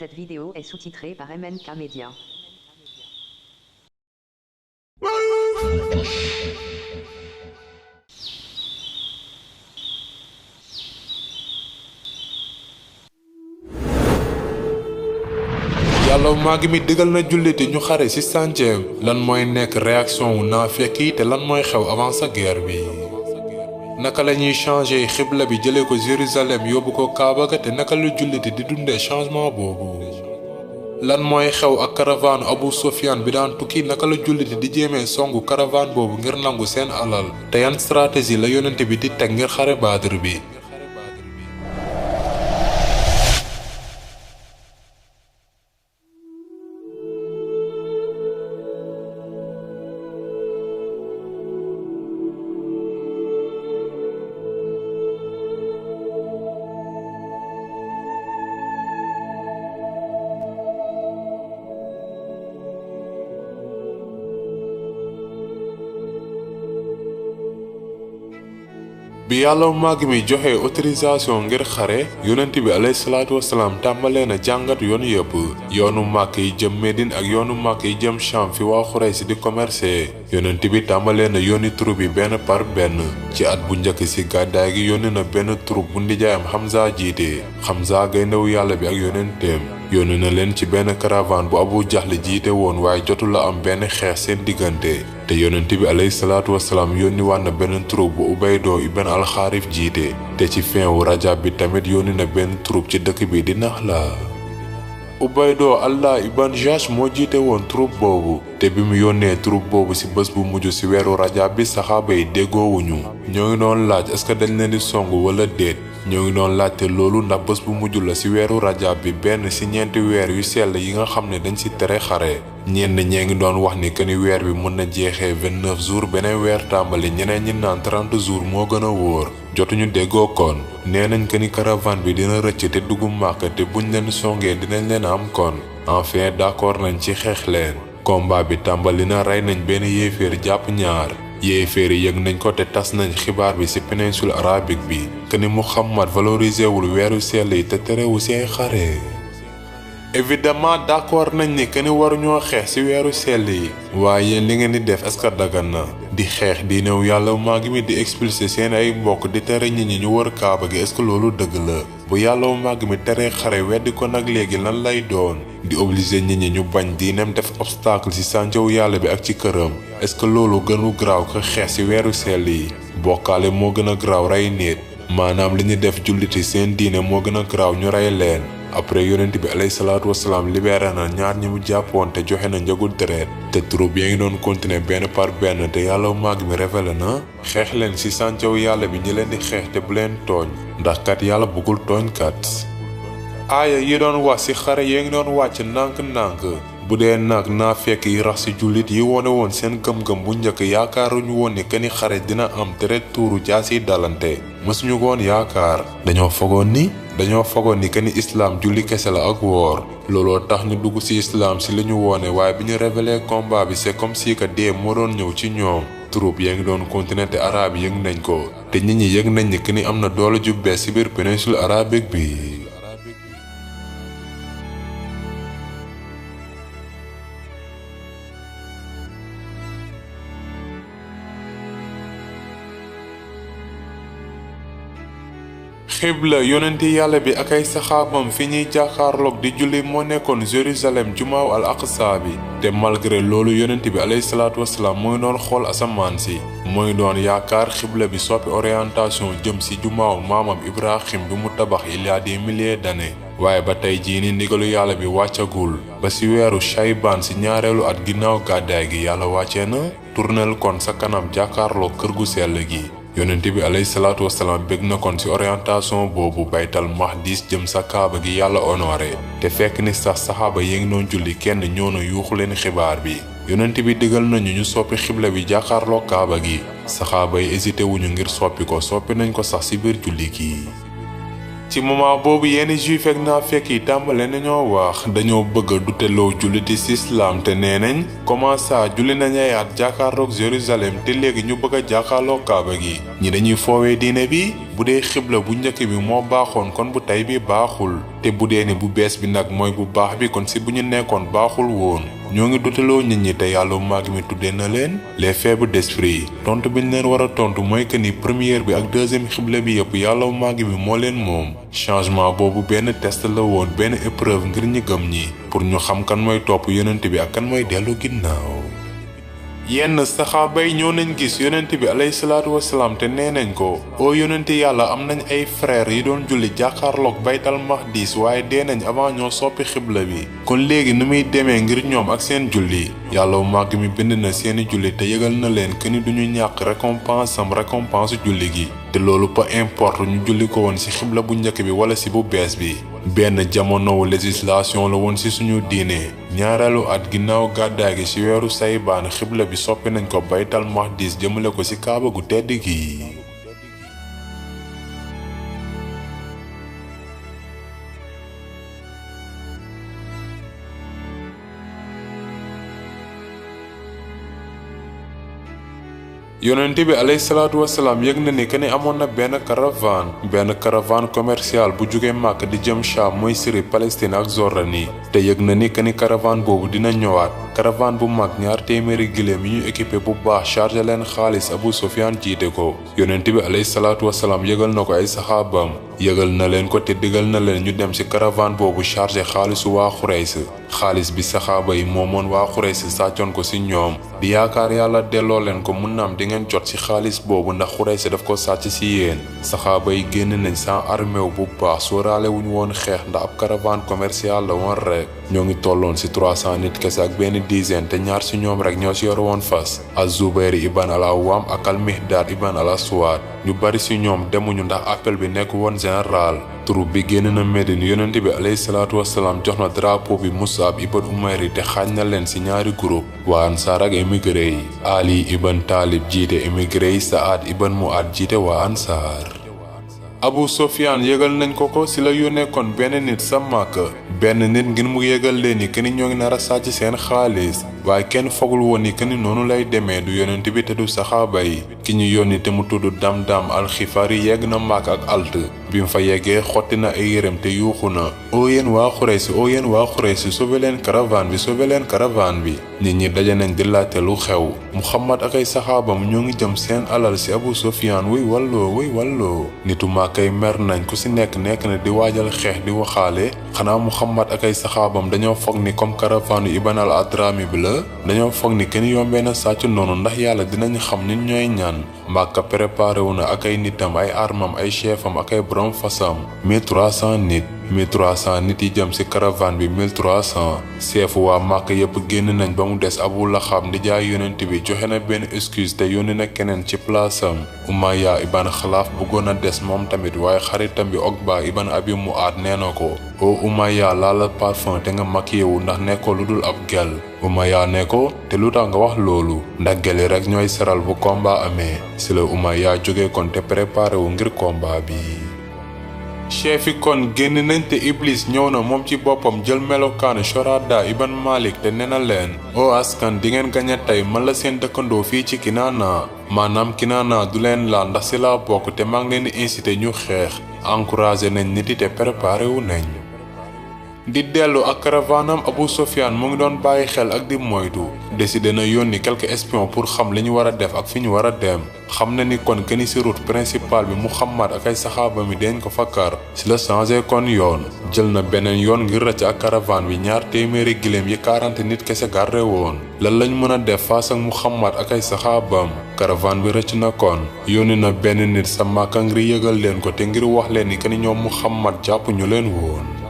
Cette vidéo est sous-titrée par MNK Media. yàlla màgg mi digal na julliti ñu xare ci sànceem lan mooy nekk réaction wu naafeq yi te lan mooy xew avant sa guerre bi naka la ñuy changer xibla bi jëlee ko Jérusalem yóbbu ko Kaaba ga te naka la julliti di dundee changement boobu lan mooy xew ak caravane Abu Sufyan bi daan tukki naka la julliti di jéemee songu caravane boobu ngir nangu seen alal te yan stratégie la yonent bi di teg ngir xare Badr bi bi yàlla màgg mi joxe autorisation ngir xare yonent bi alayhi salaatu wasalaam tàmbalee na jàngat yoon yëpp yoonu màkk yi jëm Médine ak yoonu màkk yi jëm Cham fi waa Xuraysi di commercer yonent bi tàmbalee na yónni troupe bi benn par benn ci at bu njëkk ci gàddaay gi yónni na benn troupe bu ndijaayam Hamza jiite Hamza gayndewu yàlla bi ak yonenteem yónni na leen ci benn caravane bu Abu Jahl jiite woon waaye jotul la am benn xeex seen diggante te yonent bi alayhi salaatu wasalaam yónni waat na benn troupe bu Ubaydo ibn al-Xaarif jiite te ci fin wu rajab bi tamit yónni na benn troupe ci dëkk bi di Naxla Ubaydo Allah ibn Jash moo jiite woon troupe boobu te bi mu yónnee troupe boobu ci bés bu mujj ci weeru rajab bi saxaaba yi déggoowuñu ñoo ngi doon laaj est-ce que dañ leen di song wala déet ñoo ngi doon laajte loolu ndax bés bu mujj la ci weeru rajab bi benn ci ñeenti weer yu sell yi nga xam ne dañ ci tere xare ñenn ñee ngi doon wax ni que ni weer bi mën na jeexee 29 jours beneen weer tàmbali ñeneen ñi naan 30 jours moo gën a wóor jotuñu déggoo kon nee nañ que ni caravane bi dina rëcc te dugg Màkka te buñ leen songee dinañ leen am kon enfin d'accord nañ ci xeex leen combat bi tàmbali na rey nañ benn yéeféer jàpp ñaar yéeféer yi yëg nañ ko te tas nañ xibaar bi ci péninsule arabique bi que ni Muhammad valorisé wul weeru sell yi te terewu ci ay xare évidemment d'accord nañ ni que ni waruñoo xeex ci weeru sell yi waaye yéen li ngeen di def est-ce que dagan na di xeex di néew yàlla maa ngi mi di expulser seen ay mbokk di tere nit ñi ñu wër kaaba gi est-ce que loolu dëgg la bu yàlla màgg mi tere xare weddi ko nag léegi lan lay doon di obliger nit ñi ñu bañ diineem def obstacle ci sàncewu yàlla bi ak ci këram est-ce que loolu gënu graaw ko xeex ci weeru sell yi bokkaale moo gën a graaw rey nit maanaam li ñu def julliti seen diine moo gën a graaw ñu rey leen après yonent bi alayhi salaatu wasalaam libéré na ñaar ñi mu jàppoon te joxe na njëgul deret te troupe yaa ngi doon continuer benn par benn te yàlla màgg mi révélé na xeex leen ci sàncewu yàlla bi ñi leen di xeex te bu leen tooñ ndax kat yàlla bëggul tooñkat aaya yi doon wax ci xare yaa ngi doon wàcc ndànk-ndànk bu dee nag naafeq yi rax ci jullit yi wone woon seen gëm-gëm bu njëkk yaakaaruñu woon ni que ni xare dina am deret tuuru jaasi dalante mësuñu ko woon yaakaar dañoo fogoon ni que ni islaam julli kese la ak woor looloo tax ñu dugg ci islaam ci li ñu wone waaye bi ñu révélé combat bi c'est comme si que dee moo doon ñëw ci ñoom troupe yaa ngi doon continuer te arabe yëg nañ ko te nit ñi yëg nañ ni que ni am na doole ju bees ci biir péninsule arabique bi xibla yonenti yàlla bi ak ay saxaabam fi ñuy jàkkaarloog di julli moo nekkoon Jérusalem jumaaw al aqsa bi te malgré loolu yonent bi alayhi salaatu wasalaam mooy doon xool asamaan si mooy doon yaakaar xibla bi soppi orientation jëm si jumaaw maamam Ibrahim bi mu tabax il y a des milliers d'années waaye ba tey jii ni ndigalu yàlla bi wàccagul ba ci weeru Shaybaan ci ñaareelu at ginnaaw gàddaay gi yàlla wàccee na tournel kon sa kanam jàkkaarloog kër gu sell gi yonent bi alayhi salaatu wasalaam bég na kon ci orientation boobu baytal maqdis jëm sa kaaba gi yàlla honoré te fekk ni sax saxaaba yi ngi doon julli kenn ñoo na yuuxu leen xibaar bi yonent bi digal nañu ñu soppi xibla bi jàkkaarloo kaaba gi saxaaba yi hésité wuñu ngir soppi nañ ko sax ci biir julli gi ci moment boobu yenn juif ak naafeq yi tàmbale nañoo wax dañoo bëgg a duteloo julliti ci islam te nee nañ comment ça julli nañ ay at jàkkaarloog Jérusalem te léegi ñu bëgg a jàkkaarloo kaaba gi ñi dañuy foowee diine bi bu dee xibla bu njëkk bi moo baaxoon kon bu tey bi baaxul te bu dee ni bu bees bi nag mooy bu baax bi kon si bu ñu nekkoon baaxul woon ñoo ngi duteloo nit ñi te yàlla màgg mi tuddee na leen les faibles d'esprit tontu bi ñu leen war a tontu mooy que ni première bi ak deuxième xibla bi yëpp yàlla màgg mi moo leen moom changement boobu benn test la woon benn épreuve ngir ñi gëm ñi pour ñu xam kan mooy topp yonent bi ak kan mooy dellu ginnaaw. yenn saxaaba yi ñoo nañ gis yonent bi alayhi salaatu wasalaam te nee nañ ko oo yonent yàlla am nañ ay frères yi doon julli jàkkaarloog baytal maqdis waaye dee nañ avant ñoo soppi xibla bi kon léegi nu muy demee ngir ñoom ak seen julli yàlla màgg mi bind na seeni julli te yëgal na leen que ni duñu ñàkk récompense julli gi te loolu peu importe ñu julli ko woon ci xibla bu njëkk bi wala ci bu bees bi benn jamonowu législation la woon ci suñu diine ñaareelu at ginnaaw gàddaay gi ci weeru saybaan xibla bi soppi nañ ko baytal maqdis jëmale ko ci kaaba gu tedd gi. yonent bi alayhi salaatu wasalaam yëg na ni que ni amoon na benn caravane commercial bu jóge Màkk di jëm Sham mooy Syrie Palestine ak Jordanie te yëg na ni que ni caravane boobu dina ñëwaat caravane bu mag 200 giléem yi ñu équipé bu baax chargé leen xaalis Abu Sufyaan jiite ko yonent bi alayhi salaatu wasalaam yëgal na ko ay saxaabam yëgal na leen ko te digal na leen ñu dem ci caravane boobu chargé xaalisu waa Xurays xaalis bi saxaaba yi moomoon waa Xurays sàccoon ko ci ñoom di yaakaar yàlla delloo leen ko mun naam di ngeen jot ci xaalis boobu ndax Xurays daf ko sàcc ci yéen saxaaba yi génn nañ sans armée bu baax sóoraale wuñu woon xeex ndax ab caravane commercial la woon rek ñoo ngi tolloon ci 300 nit kese ak benn dizaine te ñaar ci ñoom rek ñoo ci yor woon fas Az-Zubayr ibn al-Awwam ak al-Mihdad ibn al-Aswad ñu bari ci ñoom demuñu ndax appel bi nekk woon général troupe bi génn na Médine yonent bi alayhi salaatu wasalaam jox na drapeau bi Mus'ab ibn Umayr te xaaj na leen ci ñaari groupe waa Ansaar ak émigré yi Ali ibn Talib jiite émigré yi Saad ibn Mu'ad jiite waa Ansaar Abu Sufyaan yëgal nañ ko ci la yónnee kon benn nit sa Màkka benn nit ngir mu yëgal leen ni que ni ñoo ngi nar a sàcc seen xaalis waaye kenn fogul woon ni que ni noonu lay demee du yonent bi te du saxaaba yi ki ñu yónni te mu tudd Damdam al-Xifaari yegg na Màkka ak alt bi mu fa yeggee xotti na ay yërëm te yuuxu na oo yéen waa Xuraysh sauvé leen caravane bi nit ñi daje nañ di laajte lu xew Muhammad ak ay saxaabam ñoo ngi jëm seen alal ci Abu Sufyaan wuy walloo nitu Màkka yi mer nañ ku ci nekk na di waajal xeex di waxaale xanaa Muhammad ak ay saxaabam dañoo foog ni comme caravane Ibn al-Adrami bi la dañoo foog ni kenn yombee na sàcc noonu ndax yàlla dinañ xam ñun ñooy ñaan Màkka préparé wu na ak ay nitam ay armam ay chefam ak ay borom fasam 1300 nit yi jëm ci caravane bi 1300 chef waa Màkka yépp génn nañ ba mu des Abu Lahab di jaay yonent bi joxe na benn excuse te yónni na keneen ci plaasam Umayya ibn Xalaaf bëggoon a des moom tamit waaye xaritam bi Uqba ibn Abi Mu'ad nee na ko o Umayya laala parfum te nga maquillé wu ndax nekkoo lu dul ab gel Umayya ne ko te lu tax nga wax loolu ndax geli rek ñooy seral bu combat amee ci la Umayya jóge kon te préparé wu ngir combat bi chef yi kon génn nañ te Iblis ñëw na moom ci boppam jël melokaanu Shorada ibn Malik te nee na leen o askan di ngeen gañe tey man la seen dëkkandoo fii ci Kinaana maanaam Kinaana du leen laal ndax ci laa bokk te maa ngi leen di incité ñu xeex encouragé nañ nit yi te préparé wu nañ di dellu ak caravanam Abu Sufyaan mu ngi doon bàyyi xel ak di moytu décidé na yónni quelques espions pour xam li ñu war a def ak fi ñu war a dem xam na ni kon kenn ci route principale bi Muhammad ak ay saxaaba mi dañ ko fakkar ci la changé kon yoon jël na beneen yoon ngir rëcc ak caravane bi 200 giléem yi 40 nit kese garde woon lan lañ mën a def face ak Muhammad ak ay saxaabam caravane bi rëcc na kon yónni na benn nit sa Màkka ngir yëgal leen ko te ngir wax leen ni que ni ñoom Muhammad jàpp ñu leen woon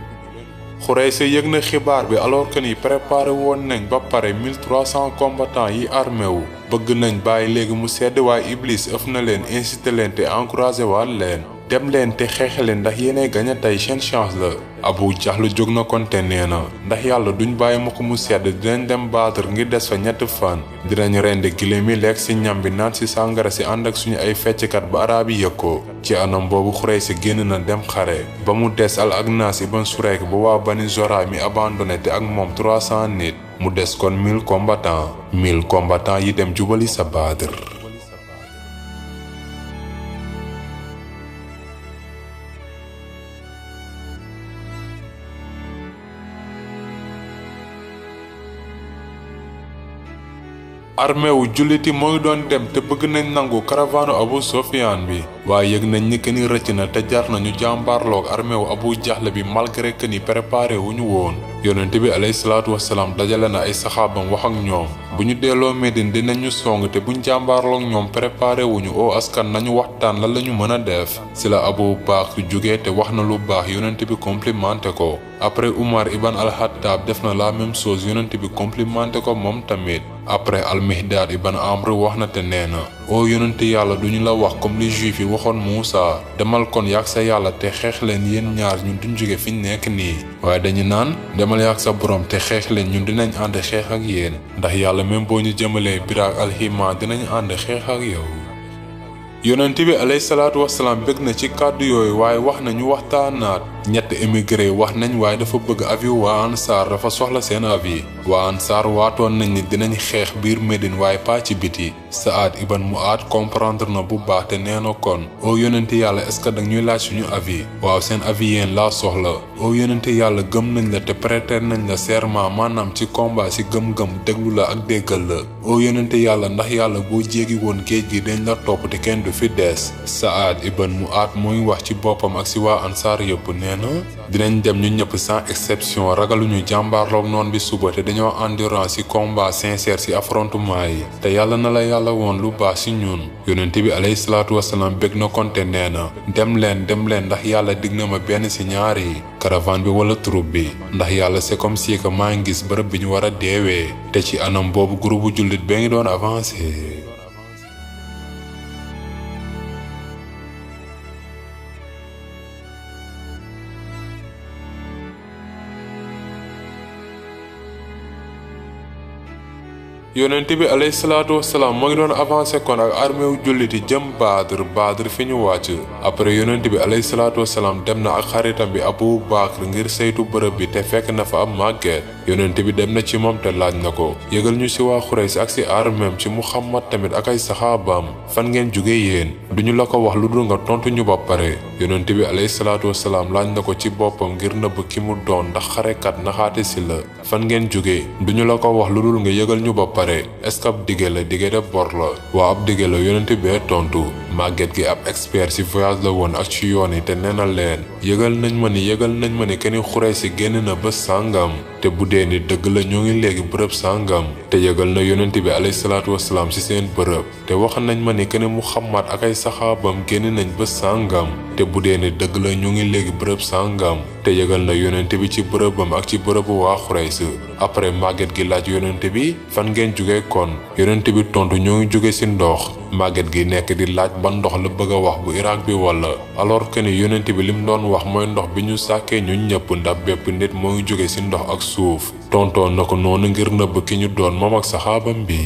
Xuraysh yëg na xibaar bi alors que ni préparé woon nañ ba pare 1300 combattants yi armé wu bëgg nañ bàyyi léegi mu sedd waaye Iblis ëf na leen incité leen te encouragé waat leen dem leen te xeexe leen ndax yéenay gañe tey seen chance la. Abu Jahl jóg na kon te nee na ndax yàlla duñ bàyyi ma ko mu sedd dinañ dem Badr ngir des fa 3 fan dinañ rendi giléem yi lekk ci ñam bi naan ci sàngara si ànd ak suñu ay fecckat ba araab yi yëg ko. ci anam boobu Xuraysi génn na dem xare ba mu des Al Agnas ibn Surayk bu waa Bani Zora mi abandonné te ak moom 300 nit mu des kon 1000 combattants yi dem jubali sa Badr. armée wu julliti mooy doon dem te bëgg nañ nangu caravane Abu Sufyan bi waaye yëg nañ ni que ni rëcc na te jar nañu jàmbaarloog armée wu Abu Jahl bi malgré que ni préparé wuñu woon. yonent bi alayhi salaatu wasalaam dajale na ay saxaabam wax ak ñoom bu ñu delloo Médine dinañu song te buñ jàmbaarloog ñoom préparé wuñu oo askan nañu waxtaan lan lañu mën a def si la Abu Bakr jógee te wax na lu baax yonent bi complimenté ko. après Umar ibn al-Khattab def na la même chose yonent bi complimenté ko moom tamit. après al-Mihdad ibn Amr wax na te nee na oo yonent yàlla duñu la wax comme li juif yi waxoon Muusa demal kon yàgg sa yàlla te xeex leen yéen ñaar ñun duñ jóge fiñ nekk nii waaye dañu naan demal yàgg sa borom te xeex leen ñun dinañ ànd xeex ak yéen ndax yàlla même boo ñu jëmalee biraak alxima dinañ ànd xeex ak yow. yonent bi alayhi salaatu wasalaam bëgg na ci kàddu yooyu waaye wax nañu waxtaanaat ñett émigré wax nañ waaye dafa bëgg avis waa Ansaar dafa soxla seen avis waa Ansaar waatoon nañ ni dinañ xeex biir Médine waaye pas ci biti. Saad ibn Mu'aad comprendre na bu baax te nee na kon oo yonente yàlla est-ce que dag ñuy laaj suñu avis waaw seen avis yéen laa soxla oo yonente yàlla gëm nañ la te prêter nañ la serment maanaam ci combat ci gëm-gëm déglu la ak déggal la oo yonente yàlla ndax yàlla boo jéegi woon géej gi dañ la topp te kenn du fi des. Saad ibn Mu'aad mooy wax ci boppam ak ci waa Ansaar yëpp nee na dinañ dem ñu ñëpp sans exception ragaluñu jàmbaarloog noon bi suba te dañoo endurance ci combat sincère ci affrontement yi te yàlla na la yàlla woon lu baax ci ñun. yonent bi alayhi salaatu wasalaam bég na konte nee na dem leen ndax yàlla dig na ma benn ci ñaar yi caravane bi wala troupe bi ndax yàlla c'est comme si que maa ngi gis bërëb bi ñu war a deewee te ci anam boobu groupe bu jullit bee ngi doon avancé. yonent bi alayhi salaatu wasalaam moo ngi doon avancé kon ak armée wu julliti jëm Badr fi ñu wàcc après yonent bi alayhi salaatu wasalaam dem na ak xaritam bi Abu Bakr ngir saytu bërëb bi te fekk na fa am màgget yonent bi dem na ci moom te laaj na ko yëgal ñu ci waa Xuraysh ak ci armeem ci Muhammad tamit ak ay saxaabaam fan ngeen jóge yéen duñu la ko wax lu dul nga tontu ñu ba pare yonent bi alayhi salaatu wasalaam laaj na ko ci boppam ngir nëbb ki mu doon ndax xarekat naxaate ci la fan ngeen jóge duñu la ko wax lu dul nga yëgal ñu ba pare est-ce que ab dige la dige de bor la waa ab dige la yonent bee tontu màgget gi ab expert ci voyage la woon ak ci yoon yi te nee na leen yëgal nañ ma ni kenn Xuraysh génn na bés sàngam te bu dee ni dëgg la ñoo ngi léegi bërëb sàngam te yëgal na yonent bi alayhi salaatu wasalaam ci seen bërëb te wax nañ ma ni kenn Muhammad ak ay saxaabam génn nañ bés sàngam te bu dee ni dëgg la ñoo ngi léegi bërëb sàngam te yëgal na yonent bi ci bërëbam ak ci bërëbu waa Xuraysh après màgget gi laaj yonent bi fan ngeen jóge kon yonent bi tontu ñoo ngi jóge ci ndox màgget gi nekk di laaj ban ndox la bëgg a wax bu Irak bi wala alors que ni yonent bi lim doon wax mooy ndox bi ñu sàkkee ñun ñëpp ndax bépp nit moo ngi jóge ci ndox ak suuf tontoon na ko noonu ngir nëbb ki ñu doon moom ak saxaabam bi.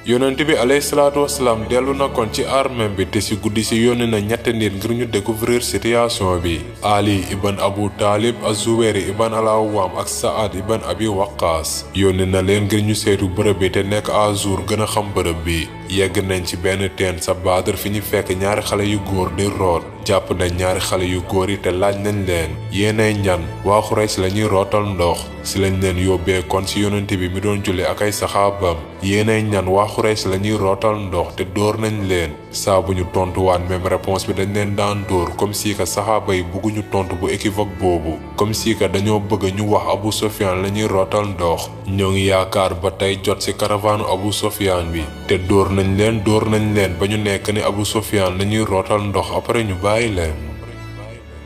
yonent bi alayhi salaatu wasalaam dellu na kon ci armée bi te ci guddi ci yónni na ñetti nit ngir ñu découvrir situation bi Ali ibn Abu Talib az-Zubayr ibn al-Awwam ak Saad ibn Abi Waqqas yónni na leen ngir ñu seetu bërëb bi te nekk à jour gën a xam bërëb bi yegg nañ ci benn teen sa Badr fi ñu fekk ñaari xale yu góor di root jàpp nañ ñaari xale yu góor yi te laaj nañ leen yéenay ñan waa Xuraysh la ñuy rootal ndox ci lañ leen yóbbee kon ci yonent bi mi doon julli ak ay saxaabam yéenay ñan waa Xuraysh la ñuy rootal ndox te dóor nañ leen saa bu ñu tontuwaan même réponse bi dañ leen daan dóor comme si que saxaaba yi bëgguñu tontu bu équivoque boobu comme si que dañoo bëgg ñu wax Abu Sufyan la ñuy rootal ndox ñoo ngi yaakaar ba tey jot ci caravane Abu Sufyan bi te dóor nañ leen ba ñu nekk ni Abu Sufyan la ñuy rootal ndox après ñu bàyyi leen.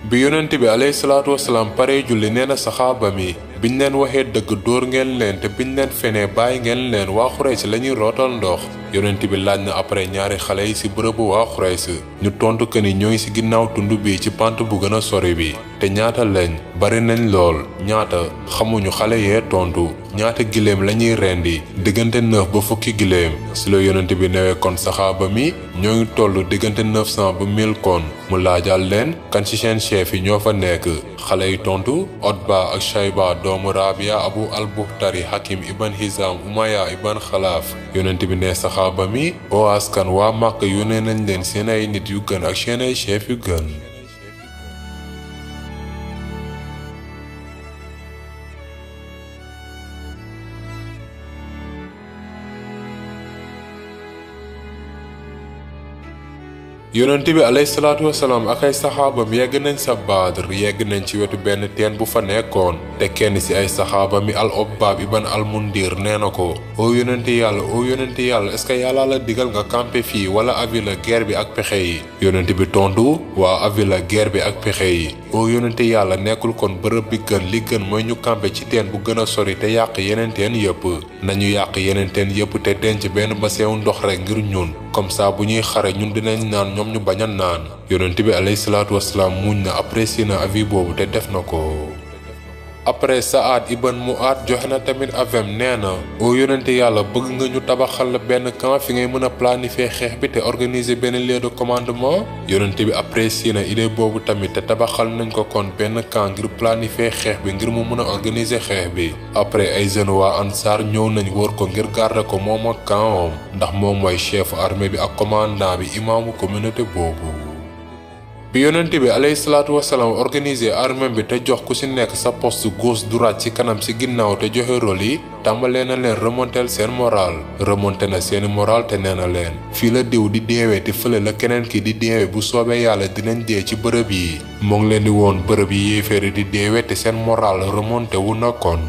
bi yonent bi alayhi salaatu wasalaam pare julli nee na saxaaba mi biñ leen waxee dëgg dóor ngeen leen te biñ leen fenee bàyyi ngeen leen waa Xuraysh lañuy rootal ndox yonent bi laaj na après ñaari xale yi ci bërëbu waa Xuraysh ñu tontu que ni ñooy ci ginnaaw tund bi ci pant bu gën a sori bi te ñaata lañ bari nañ lool ñaata xamuñu xale yee tontu ñaata giléem lañuy rendi diggante 9 ba fukki giléem ci la yonent bi newee kon saxaaba mi ñoo ngi toll diggante 900 ba 1000 kon mu laajal leen kan ci seen chef yi ñoo fa nekk xale yi tontu Utba ak Shayba doomu Rabia Abu al-Buhtari Hakim ibn Hizam Umayya ibn Xalaaf yonent bi ne saxaaba mi oo askan waa Màkka yónnee nañ leen seen ay nit yu gën ak seen ay chef yu gën yonent bi alayhi salaatu wasalaam ak ay saxaabam yegg nañ sa Badr yegg nañ ci wetu benn teen bu fa nekkoon te kenn ci ay saxaaba mi al Obbaab ibn al Mundir nee na ko oo yonent yàlla est-ce que yàlla la digal nga campé fii wala avi la guerre bi ak pexe yi yonent bi tontu waa avi la guerre bi ak pexe yi oo yonent yàlla nekkul kon bërëb bi gën li gën mooy ñu campé ci teen bu gën a sori te yàq yeneen teen yëpp nañu yàq yeneen teen yëpp te denc benn bassin ndox rek ngir ñun comme ça bu ñuy xare ñun dinañ naan ñoom ñu bañ a naan yonent bi alayhi salaatu wasalaam muñ na apprécié na avis boobu te def na ko après Saad ibn Mu'ad joxe na tamit avem nee na oo yonente yàlla bëgg nga ñu tabaxal la benn camp fi ngay mën a planifier xeex bi te organiser benn lieu de commandement yonente bi apprécié na idée boobu tamit te tabaxal nañ ko kon benn camp ngir planifier xeex bi ngir mu mën a organiser xeex bi après ay jeunes waa Ansaar ñëw nañ wër ko ngir garder ko moom ak campam ndax moom mooy chef armée bi ak commandant bi imaamu communauté boobu bi yonent bi alayhi salaatu wasalaam organisé armée bi te jox ku ci nekk sa poste gauche droite ci kanam ci ginnaaw te joxe rôle yi tàmbalee na leen remonter seen moral remonté na seeni moral te nee na leen fii la diw di deewee te fële la keneen ki di deewee bu soobee yàlla dinañ dee ci bërëb yi moo ngi leen di woon bërëb yi yéeféeri di deewee te seen moral remonté wu na kon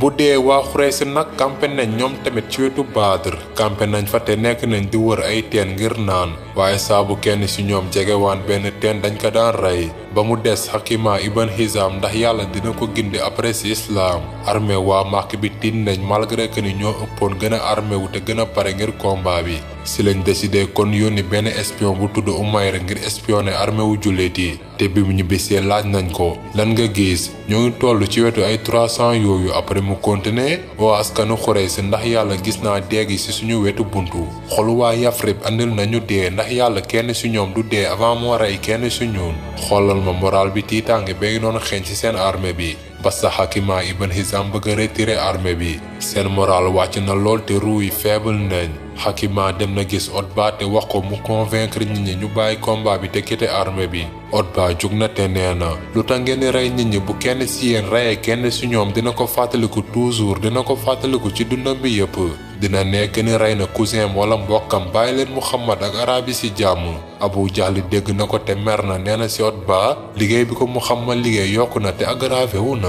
bu dee waa Xuraysh nag campé nañ ñoom tamit ci wetu Badr campé nañ fa te nekk nañ di wër ay teen ngir naan waaye saabu kenn ci ñoom jegewaan benn teen dañ ko daan rey ba mu des Hakima ibn Hizam ndax yàlla dina ko gindi après ci islam armée waa Màkk bi tiit nañ malgré que ni ñoo ëppoon gën a armé wu te gën a pare ngir combat bi ci lañ décidé kon yónni benn espion bu tudd Umayr ngir espionner armée wu jullit yi te bi mu ñibbisee laaj nañ ko lan nga gis ñoo ngi toll ci wetu ay 300 yooyu après mu continuer waa askanu Xuraysh ndax yàlla gis naa dee gi ci suñu wetu buntu xolu waa Yafrib andil nañu dee ndax yàlla kenn ci ñoom du dee avant moo rey kenn ci ñun xoolal ma moral bi tiitaange ba ngi doon xeeñ ci seen armée bi ba sa Hakima ibn Hizam bëgg a retirer armée bi seen moral wàcc na lool te ruu yi faible nañ Hakima dem na gis Utba te wax ko mu convaincre nit ñi ñu bàyyi combat bi te quitter armée bi Utba jug na te nee na lu tax ngeen di rey nit ñi bu kenn ci yéen reyee kenn ci ñoom dina ko fàttaliku toujours dina ko fàttaliku ci dundam bi yépp dina nekk ni rey na cousin wala mbokkam bàyyi leen Muhammad ak araab yi ci jàmm Abu Jahl dégg na ko te mer na nee na ci Utba liggéey bi ko Muhammad liggéey yokku na te aggravé wu na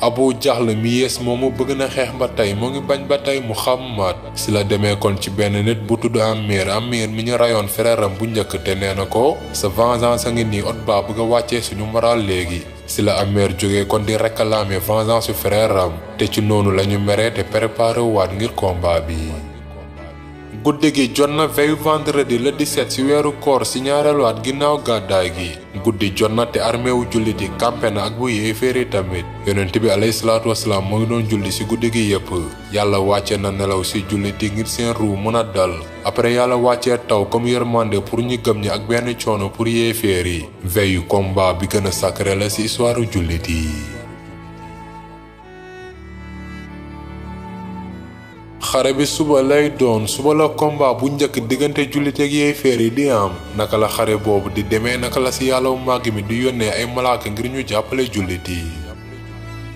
Abu Jahl mi yees moomu bëgg na xeex ba tey moo ngi bañ ba tey Muhammad ci la demee kon ci benn nit bu tudd Amir mi ñu rayoon frère am bu njëkk te nee na ko sa vengeance a ngi nii Utba bëgg a wàccee suñu moral léegi ci la Amir jógee kon di réclamer vengeance su frère am te ci noonu lañu meree te préparé waat ngir combat bi guddi gi jot na veille vendredi le 17 ci weeru koor ci ñaareelu at ginnaaw gàddaay gi guddi jot na te armée wu jullit yi campé na ak bu yéeféeri tamit yonent bi alayhi salaatu wasalaam moo ngi doon julli ci guddi gi yépp yàlla wàcce na nelaw ci jullit yi ngir seen ruu mën a dal après yàlla wàccee taw comme yërmande pour ñu gëm ñi ak benn coono pour yéeféer yi veille combat bi gën a sacré la ci histoire jullit yi xare bi suba lay doon suba la combat bu njëkk diggante jullit ak yéeféer yi di am naka la xare boobu di demee naka la ci yàlla mu màgg mi di yónnee ay malaaka ngir ñu jàppale jullit yi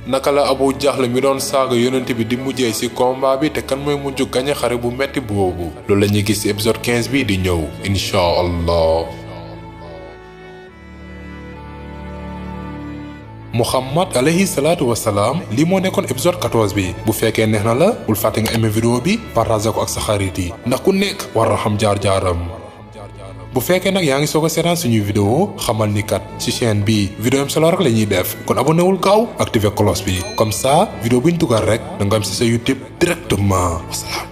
naka la Abu Jahl mi doon saaga yonent bi di mujjee ci combat bi te kan mooy mujj gañe xare bu metti boobu loolu la ñuy gis ci épisode 15 bi di ñëw incha allah Muhammad alayhi salaatu wasalaam lii moo nekkoon épisode 14 bi bu fekkee neex na la bul fàtte nga aimé vidéo bi partage ko ak sa xarit yi ndax ku nekk war na xam jaar-jaaram bu fekkee nag yaa ngi soog a seetaan suñuy vidéo xamal ni kat ci chaîne bi vidéo am solo rek la ñuy def kon abonné wul gaaw activé cloche bi comme ça vidéo bu ñu dugal rek da nga am ci sa YouTube directement wasalaam.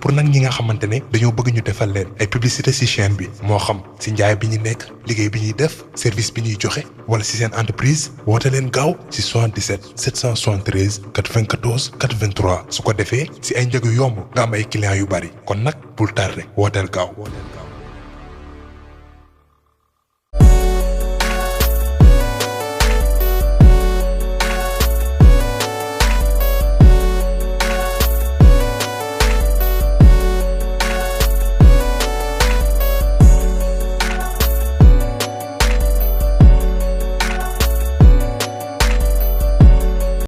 pour nag ñi nga xamante ne dañoo bëgg ñu defal leen ay publicité ci chaîne bi moo xam ci njaay bi ñu nekk liggéey bi ñuy def service bi ñuy joxe wala ci seen entreprise woote leen gaaw ci 77 773 94 83 su ko defee ci ay njëg yu yomb nga am ay clients yu bari kon nag bul tardé wooteel gaaw.